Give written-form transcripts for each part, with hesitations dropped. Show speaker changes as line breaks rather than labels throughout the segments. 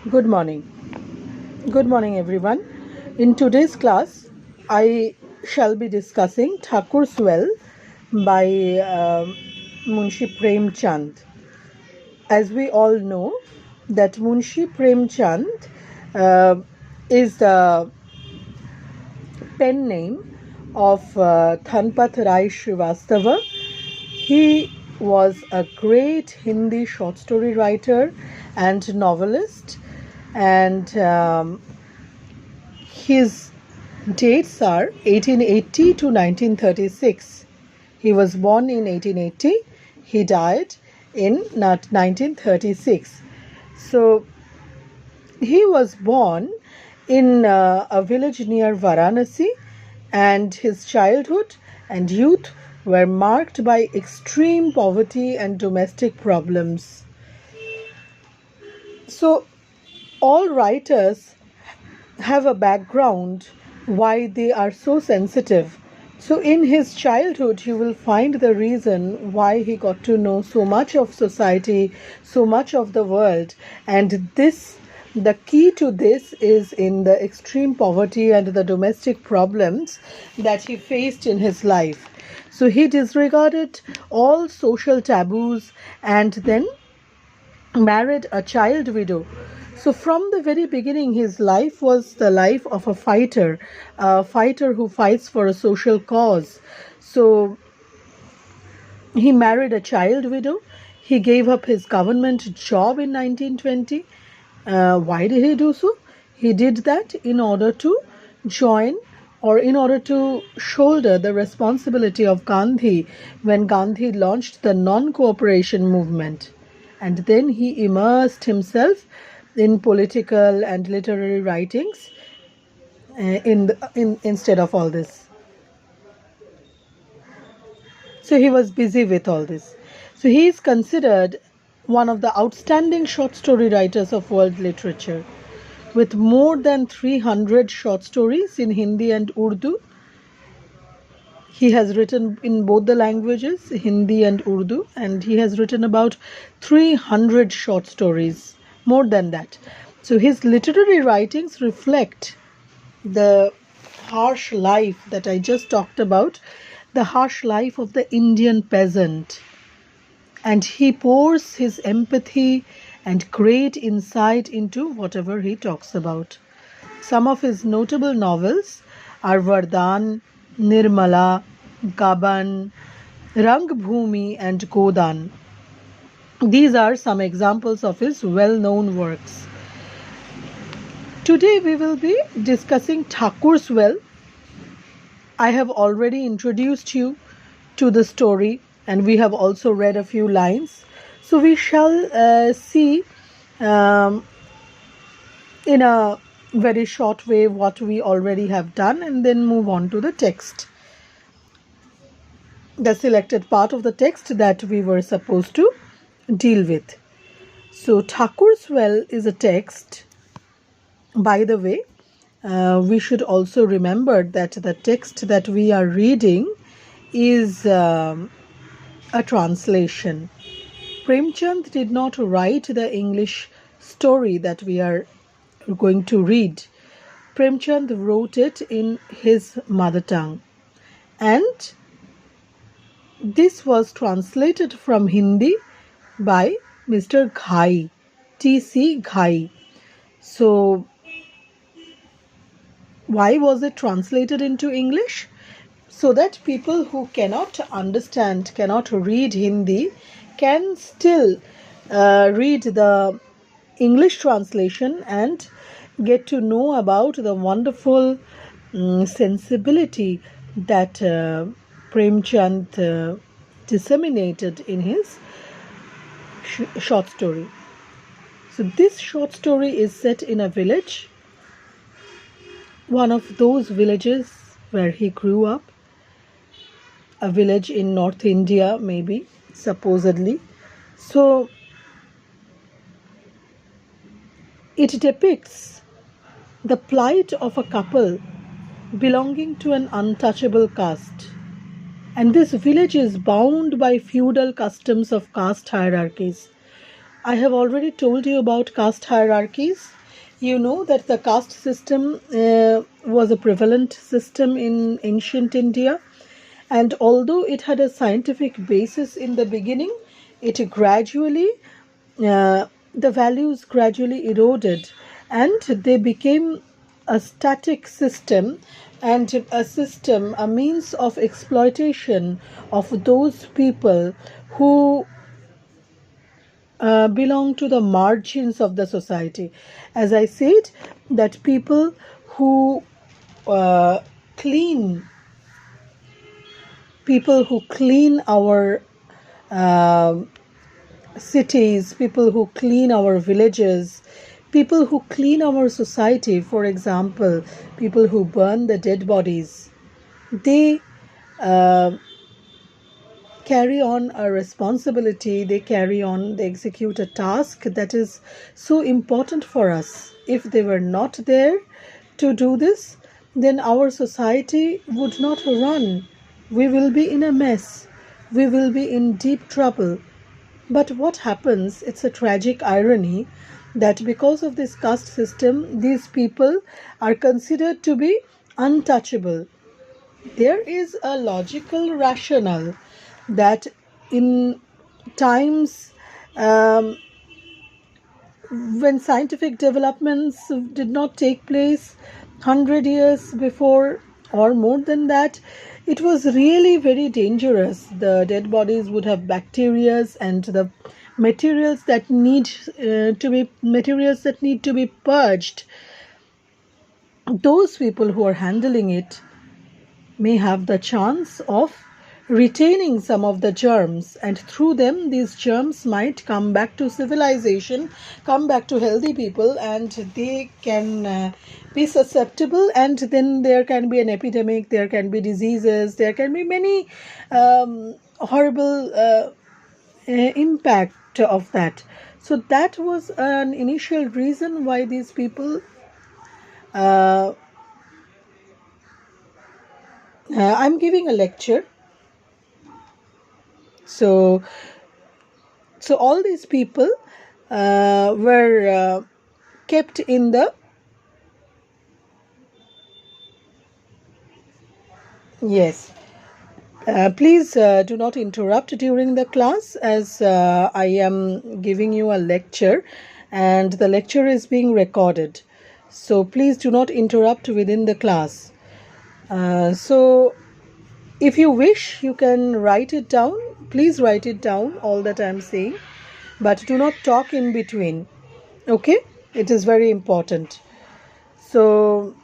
Good morning. Good morning, everyone. In today's class, I shall be discussing Thakur'S by Munshi Premchand. As we all know, that Munshi Premchand is the pen name of Thanpat Rai Srivastava. He was a great Hindi short story writer and novelist, and his dates are 1880 to 1936. He was born in 1880. He died in 1936. So he was born in a village near Varanasi, and his childhood and youth were marked by extreme poverty and domestic problems. So all writers have a background why they are so sensitive. So in his childhood, you will find the reason why he got to know so much of society, so much of the world, and the key to this is in the extreme poverty and the domestic problems that he faced in his life. So he disregarded all social taboos and then married a child widow. So from the very beginning, his life was the life of a fighter who fights for a social cause. So he married a child widow. He gave up his government job in 1920. Why did he do so? He did that in order to join or in order to shoulder the responsibility of Gandhi when Gandhi launched the non-cooperation movement. And then he immersed himself in political and literary writings instead of all this. So he was busy with all this. So he is considered one of the outstanding short story writers of world literature, with more than 300 short stories in Hindi and Urdu. He has written in both the languages, Hindi and Urdu, and he has written about 300 short stories, more than that. So his literary writings reflect the harsh life that I just talked about, the harsh life of the Indian peasant. And he pours his empathy and great insight into whatever he talks about. Some of his notable novels are Vardhan, Nirmala, Gaban, Rangbhumi, and Godan. These are some examples of his well-known works. Today we will be discussing Thakur'S Well. I have already introduced you to the story, and we have also read a few lines. So we shall see in a very short way what we already have done, and then move on to the text, the selected part of the text that we were supposed to deal with. So Thakur'S Well is a text. By the way, we should also remember that the text that we are reading is a translation. Premchand did not write the English story that we are going to read. Premchand wrote it in his mother tongue, and this was translated from Hindi by Mr. Ghai, T.C. Ghai. So why was it translated into English? So that people who cannot understand, cannot read Hindi, can still read the English translation and get to know about the wonderful sensibility that Premchand disseminated in his short story. So this short story is set in a village, one of those villages where he grew up, a village in North India, maybe, supposedly. So it depicts the plight of a couple belonging to an untouchable caste. And this village is bound by feudal customs of caste hierarchies. I have already told you about caste hierarchies. You know that the caste system was a prevalent system in ancient India, and although it had a scientific basis in the beginning, it gradually, the values gradually eroded, and they became a static system, and a means of exploitation of those people who belong to the margins of the society. As I said, that people who uh, clean, people who clean our um cities, people who clean our villages, people who clean our society, for example, people who burn the dead bodies, they uh, carry on a responsibility, they execute a task that is so important for us. If they were not there to do this, then our society would not run. We will be in a mess. We will be in deep trouble. But what happens, it's a tragic irony that because of this caste system, these people are considered to be untouchable. There is a logical rationale that in times um, when scientific developments did not take place 100 years before or more than that, it was really very dangerous. The dead bodies would have bacteria, and the materials that need to be purged, those people who are handling it may have the chance of retaining some of the germs, and through them these germs might come back to civilization, come back to healthy people, and they can be susceptible, and then there can be an epidemic, there can be diseases, there can be many horrible impact of that. So that was an initial reason why these people uh, I'm giving a lecture. So all these people were kept in the yes. Please do not interrupt during the class, as I am giving you a lecture, and the lecture is being recorded. So please do not interrupt within the class. So if you wish, you can write it down. Please write it down, all that I am saying, but do not talk in between. Okay? It is very important. So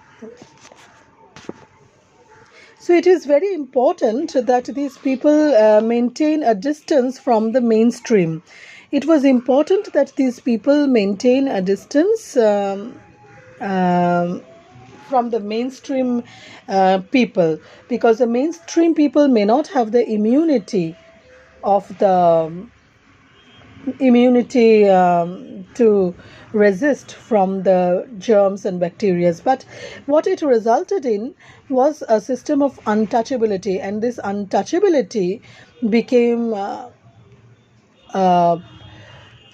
it is very important that these people maintain a distance from the mainstream. It was important that these people maintain a distance from the mainstream people, because the mainstream people may not have the immunity to resist from the germs and bacteria. But what it resulted in was a system of untouchability, and this untouchability became a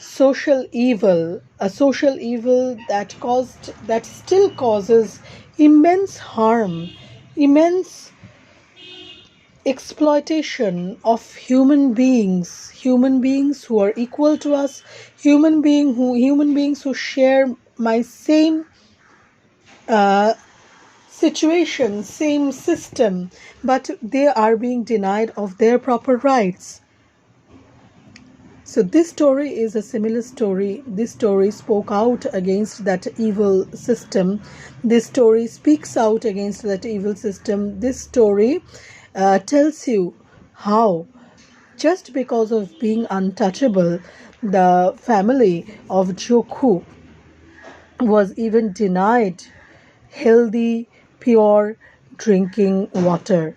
social evil that still causes immense harm, immense exploitation of human beings who are equal to us, human beings who share my same situation, same system, but they are being denied of their proper rights. So this story is a similar story. This story spoke out against that evil system. This story speaks out against that evil system. This story tells you how, just because of being untouchable, the family of Jokhu was even denied healthy, pure drinking water.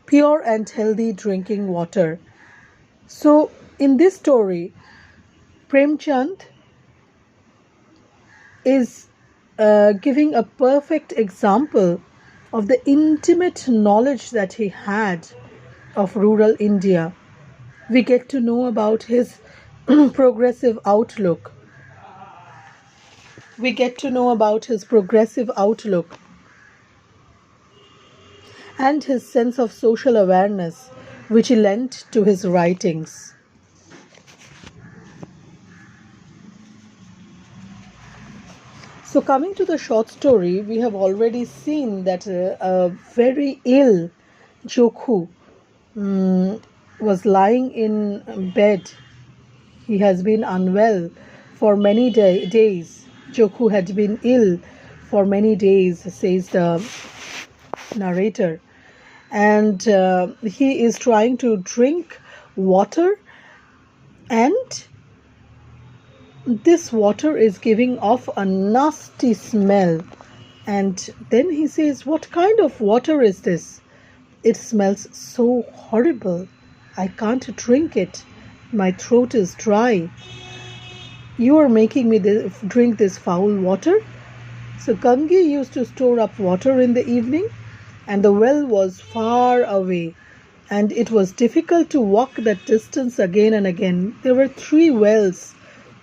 Pure and healthy drinking water. So in this story, Premchand is giving a perfect example of the intimate knowledge that he had of rural India. We get to know about his progressive outlook. We get to know about his progressive outlook and his sense of social awareness, which he lent to his writings. So, coming to the short story, we have already seen that a very ill Jokhu was lying in bed. He has been unwell for many days. Jokhu had been ill for many days, says the narrator. And he is trying to drink water, and this water is giving off a nasty smell. And then he says, "What kind of water is this? It smells so horrible. I can't drink it. My throat is dry. You are making me drink this foul water." So Gange used to store up water in the evening, and the well was far away, and it was difficult to walk that distance again and again. There were 3 wells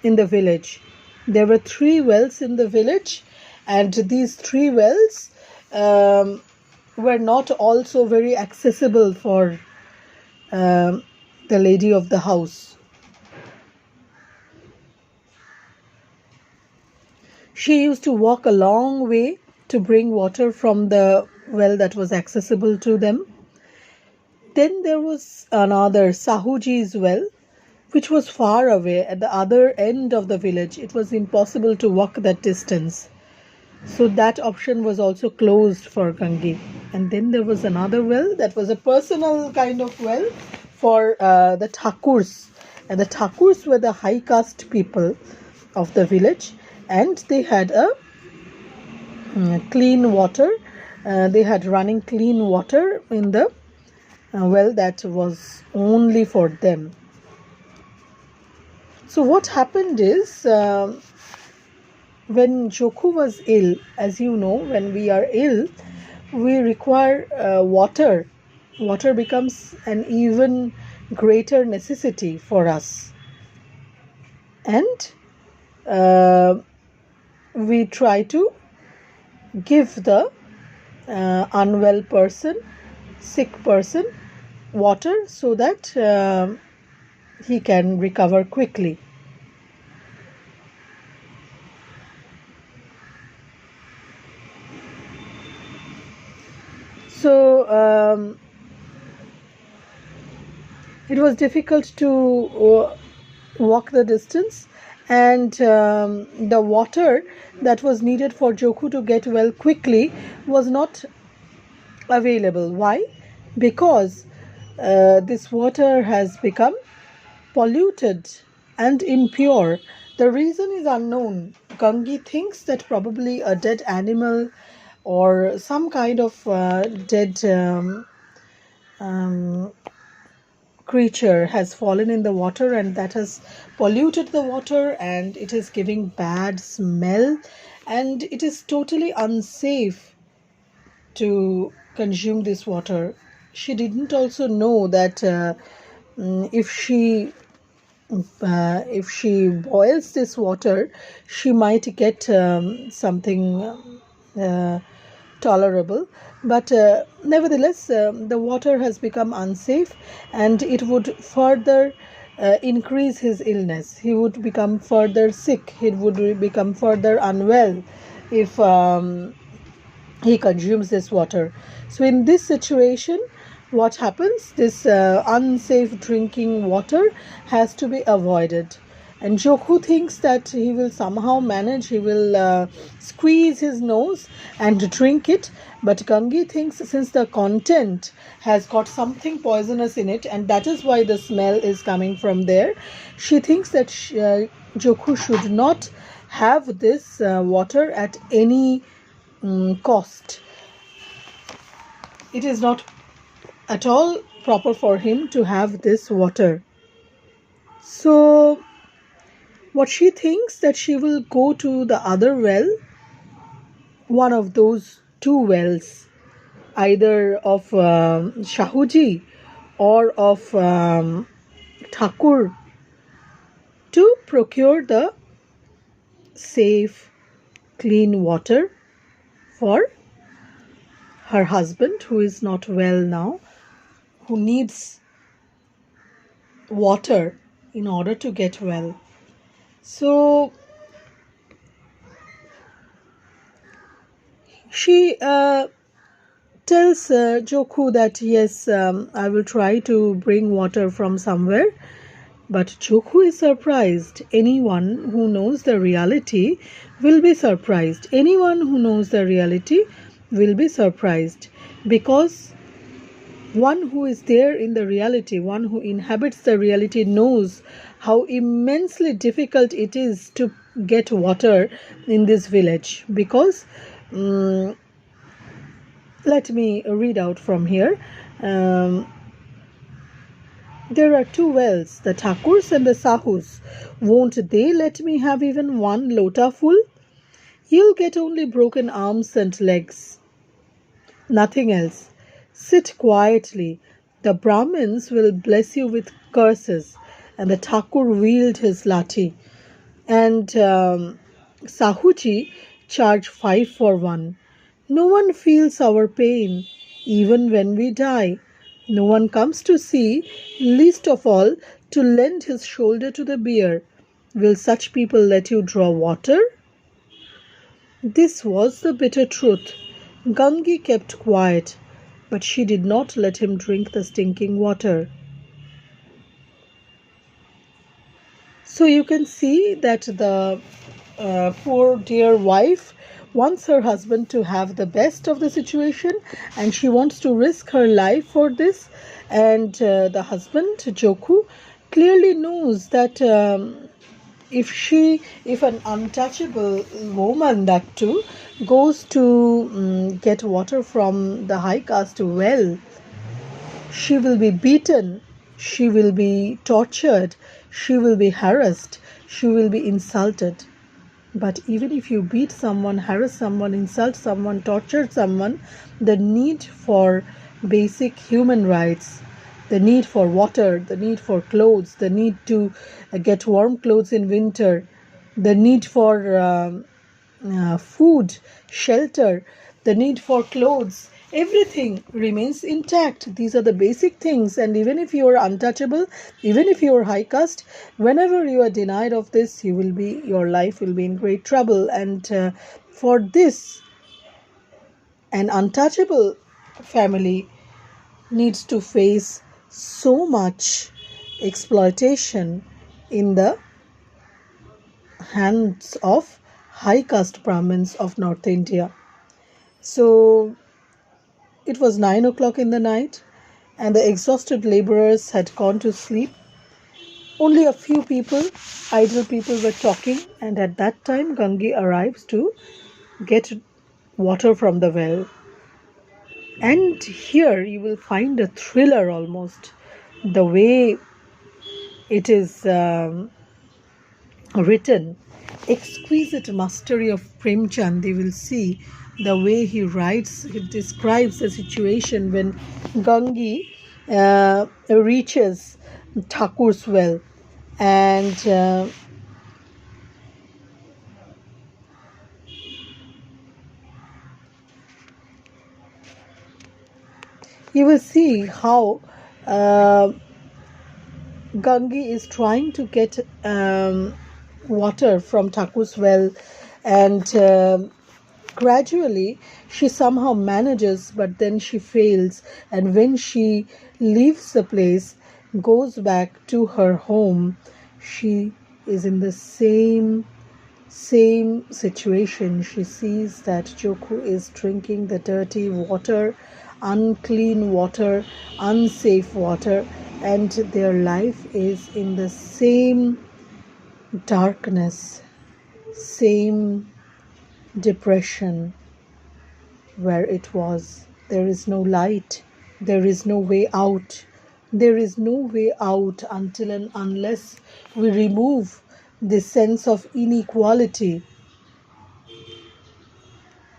in the village. There were 3 wells in the village, and these 3 wells were not also very accessible for the lady of the house. She used to walk a long way to bring water from the well that was accessible to them. Then there was another Sahuji's well, which was far away at the other end of the village. It was impossible to walk that distance. So that option was also closed for Gange. And then there was another well that was a personal kind of well for the Thakur'S. And the Thakur'S were the high caste people of the village, and they had a clean water. They had running clean water in the well that was only for them. So what happened is, when Jokhu was ill, as you know, when we are ill, we require water. Water becomes an even greater necessity for us. And we try to give the unwell person, sick person, water so that he can recover quickly. So it was difficult to walk the distance, and the water that was needed for Jokhu to get well quickly was not available. Why? Because this water has become polluted and impure. The reason is unknown. Gange thinks that probably a dead animal or some kind of dead creature has fallen in the water, and that has polluted the water, and it is giving bad smell, and it is totally unsafe to consume this water. She didn't also know that if she boils this water, she might get something tolerable. But nevertheless, the water has become unsafe, and it would further increase his illness. He would become further sick. He would become further unwell if he consumes this water. So in this situation, what happens? This unsafe drinking water has to be avoided. And Jokhu thinks that he will somehow manage, he will squeeze his nose and drink it. But Gange thinks, since the content has got something poisonous in it, and that is why the smell is coming from there, she thinks that Jokhu should not have this water at any cost. It is not at all proper for him to have this water. So what she thinks, that she will go to the other well, one of those 2 wells, either of Shahuji or of Thakur to procure the safe, clean water for her husband, who is not well now, who needs water in order to get well. So she tells Jokhu that yes, I will try to bring water from somewhere. But Jokhu is surprised. Anyone who knows the reality will be surprised. Anyone who knows the reality will be surprised, because one who is there in the reality, one who inhabits the reality, knows how immensely difficult it is to get water in this village. Because let me read out from here. There are two wells, the Thakur's and the Sahu's. Won't they let me have even one lota full? You'll get only broken arms and legs. Nothing else. Sit quietly. The Brahmins will bless you with curses. And the Thakur wielded his lathi. And Sahuji charged 5 for 1. No one feels our pain, even when we die. No one comes to see, least of all to lend his shoulder to the bier. Will such people let you draw water? This was the bitter truth. Gangi kept quiet, but she did not let him drink the stinking water. So you can see that the poor dear wife wants her husband to have the best of the situation, and she wants to risk her life for this. And the husband, Jokhu, clearly knows that if an untouchable woman, that too, goes to get water from the high caste well, she will be beaten, she will be tortured, she will be harassed, she will be insulted. But even if you beat someone, harass someone, insult someone, torture someone, the need for basic human rights, the need for water, the need for clothes, the need to get warm clothes in winter, the need for food, shelter, the need for clothes, everything remains intact. These are the basic things. And even if you are untouchable, even if you are high caste, whenever you are denied of this, your life will be in great trouble. And for this, an untouchable family needs to face so much exploitation in the hands of high caste Brahmins of North India. So it was 9 o'clock in the night, and the exhausted laborers had gone to sleep. Only a few people, idle people, were talking, and at that time Gangi arrives to get water from the well. And here you will find a thriller almost, the way it is written. Exquisite mastery of Premchand. You will see the way he writes, he describes the situation when Gangi reaches Thakur's well, and you will see how Gangi is trying to get water from Thakur's well, and gradually she somehow manages, but then she fails, and when she leaves the place, goes back to her home, she is in the same situation. She sees that Jokhu is drinking the dirty water, unclean water, unsafe water, and their life is in the same darkness, same depression where it was. There is no light, there is no way out. There is no way out until and unless we remove the sense of inequality.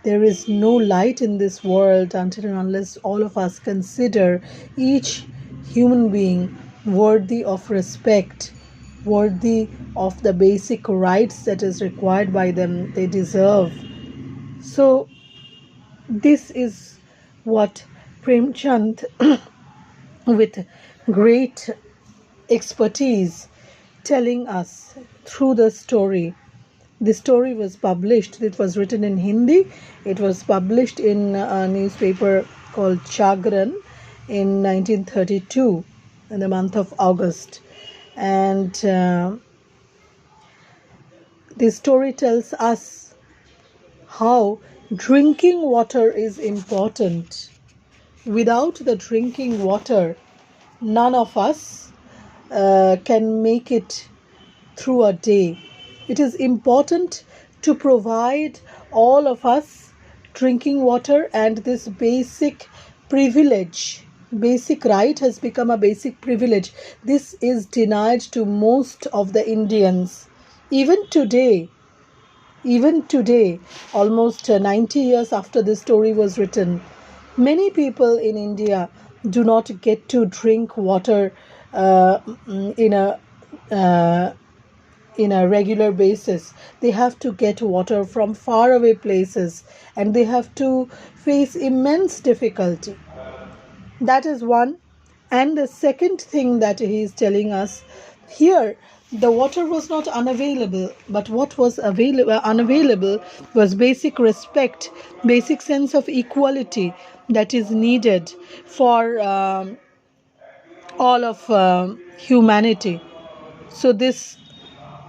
There is no light in this world until and unless all of us consider each human being worthy of respect, worthy of the basic rights that is required by them, they deserve. So this is what Premchand, with great expertise, telling us through the story. The story was published, it was written in Hindi, it was published in a newspaper called Chagran in 1932, in the month of August. And this story tells us how drinking water is important. Without the drinking water, none of us can make it through a day. It is important to provide all of us drinking water, and this basic privilege, basic right has become a basic privilege. This is denied to most of the Indians. Even today, almost 90 years after this story was written, many people in India do not get to drink water in a regular basis. They have to get water from faraway places, and they have to face immense difficulty. That is one. And the second thing that he is telling us here, the water was not unavailable, but what was unavailable was basic respect, basic sense of equality that is needed for all of humanity. So this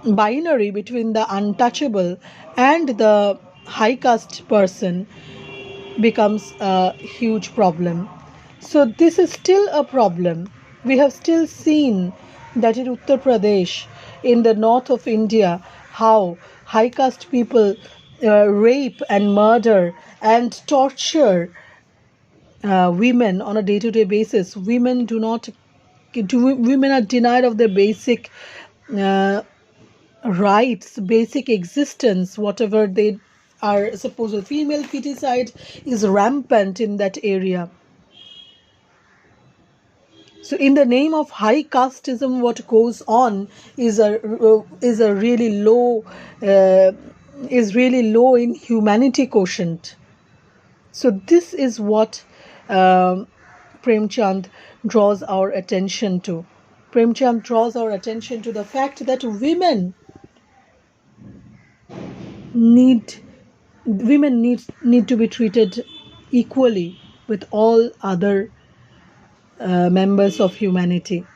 binary between the untouchable and the high caste person becomes a huge problem. So this is still a problem. We have still seen that in Uttar Pradesh, in the north of India, how high caste people rape and murder and torture women on a day-to-day basis. Women are denied of their basic rights, basic existence, whatever they are supposed to. Female feticide is rampant in that area. So in the name of high casteism, what goes on is a really low in humanity quotient. So this is what Premchand draws our attention to. Premchand draws our attention to the fact that women need to be treated equally with all other members of humanity.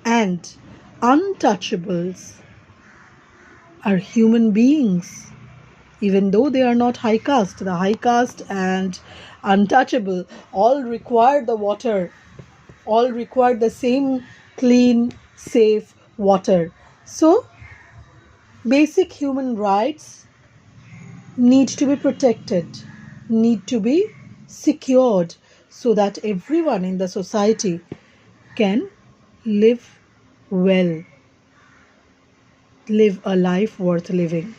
And untouchables are human beings, even though they are not high caste. The high caste and untouchable all require the water, all require the same clean, safe water. So basic human rights need to be protected, need to be secured, so that everyone in the society can live well, live a life worth living.